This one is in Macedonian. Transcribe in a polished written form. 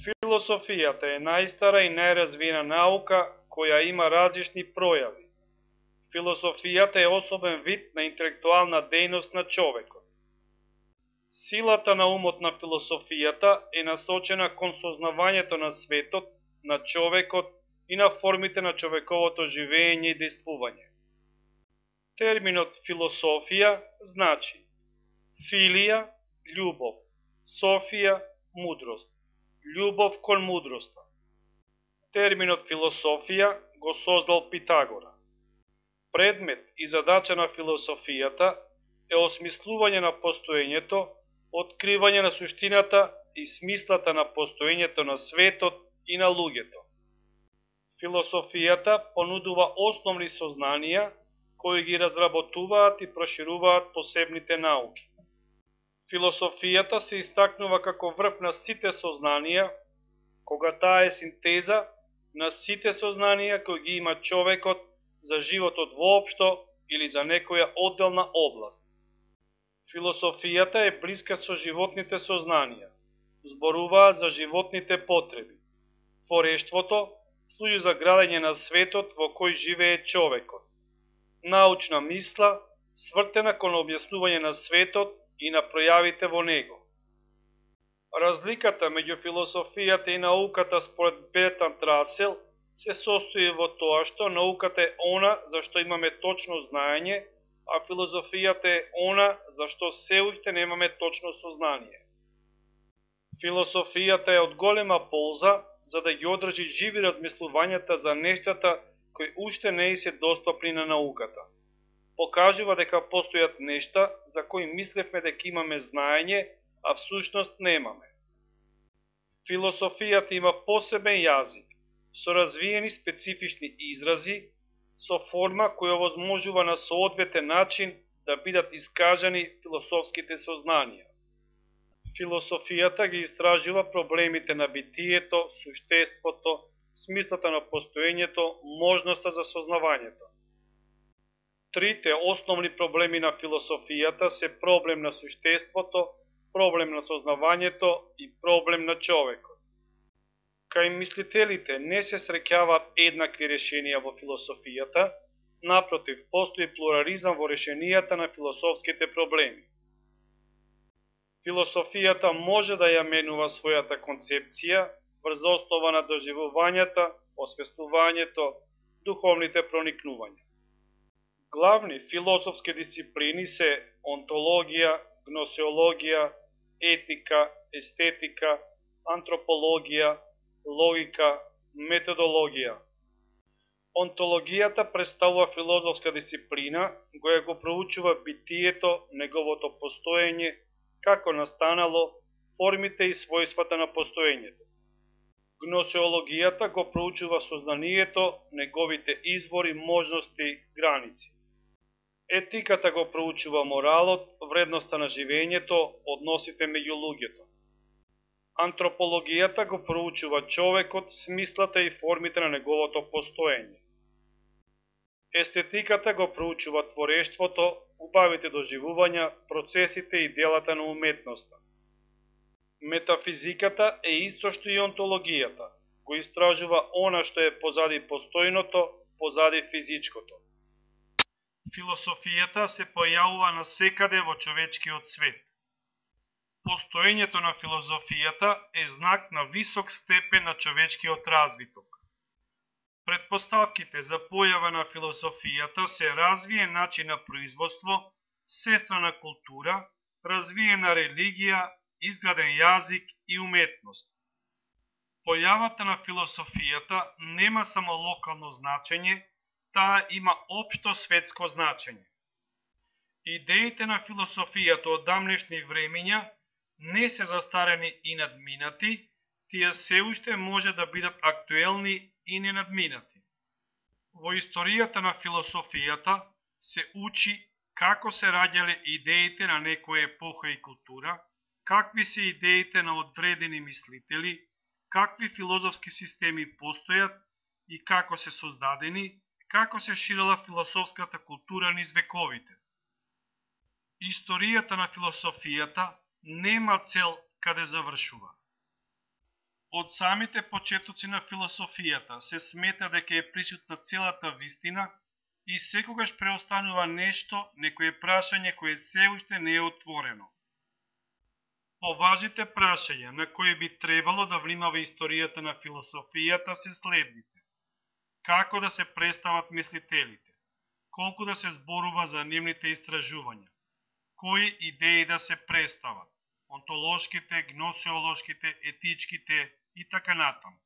Философијата е најстара и најразвиена наука која има различни пројави. Философијата е особен вид на интелектуална дејност на човекот. Силата на умот на философијата е насочена кон сознавањето на светот, на човекот и на формите на човековото живење и действување. Терминот философија значи филија, љубов, софија, мудрост, љубов кон мудроста. Терминот философија го создал Питагора. Предмет и задача на философијата е осмислување на постоењето, откривање на суштината и смислата на постоењето на светот и на луѓето. Философијата понудува основни сознанија кои ги разработуваат и прошируваат посебните науки. Философијата се истакнува како врв на сите сознанија, кога таа е синтеза на сите сознанија кои ги има човекот за животот воопшто или за некоја одделна област. Философијата е блиска со животните сознанија, зборуваат за животните потреби. Творештвото служи за градење на светот во кој живее човекот. Научна мисла, свртена кон објаснување на светот и на пројавите во него. Разликата меѓу философијата и науката според Бертранд Расел се состои во тоа што науката е она за што имаме точно знаење, а философијата е она за што се уште немаме точно сознание. Философијата е од голема полза за да ги одржи живи размислувањата за нештата кои уште не се достапни на науката. Покажува дека постојат нешта за кои мислевме дека имаме знаење, а всушност немаме. Философијата има посебен јазик, со развиени специфични изрази, со форма која овозможува на соодветен начин да бидат искажани философските сознанија. Философијата ги истражува проблемите на битието, суштеството, смислата на постоењето, можноста за сознавањето. Трите основни проблеми на философијата се проблем на суштеството, проблем на сознавањето и проблем на човекот. Кај мислителите не се среќаваат еднакви решенија во философијата, напротив, постои плурализам во решенијата на философските проблеми. Философијата може да ја менува својата концепција врз основа на доживувањата, освестувањето, духовните проникнувања. Главни философски дисциплини се онтологија, гносеологија, етика, естетика, антропологија, логика, методологија. Онтологијата представува филозофска дисциплина која го проучува битието, неговото постоење, како настанало, формите и својствата на постоењето. Гносеологијата го проучува сознанието, неговите извори, можности, граници. Етиката го проучува моралот, вредноста на живењето, односите меѓу луѓето. Антропологијата го проучува човекот, смислата и формите на неговото постоење. Естетиката го проучува творештвото, убавите доживувања, процесите и делата на уметноста. Метафизиката е исто што и онтологијата, го истражува она што е позади постојното, позади физичкото. Философијата се појавува насекаде во човечкиот свет. Постоењето на философијата е знак на висок степен на човечкиот развиток. Предпоставките за појава на философијата се развиен начин на производство, сестрана култура, развиена религија, изграден јазик и уметност. Појавата на философијата нема само локално значење, таа има општо светско значење. Идеите на философијата од дамнешни времиња не се застарени и надминати, тие се уште може да бидат актуелни и ненадминати. Во историјата на философијата се учи како се раѓале идеите на некоја епоха и култура, какви се идеите на одредени мислители, какви филозофски системи постојат и како се создадени, како се ширила философската култура низ вековите. Историјата на философијата нема цел каде завршува. Од самите почетоци на философијата се смета дека е присутна целата вистина и секогаш преостанува нешто, некое прашање кое се уште не е отворено. Поважните прашања на кои би требало да внимава историјата на философијата се следните. Како да се представат мислителите? Колку да се зборува за нивните истражувања? Кои идеи да се представат? Онтолошките, гносеолошките, етичките и така натаму.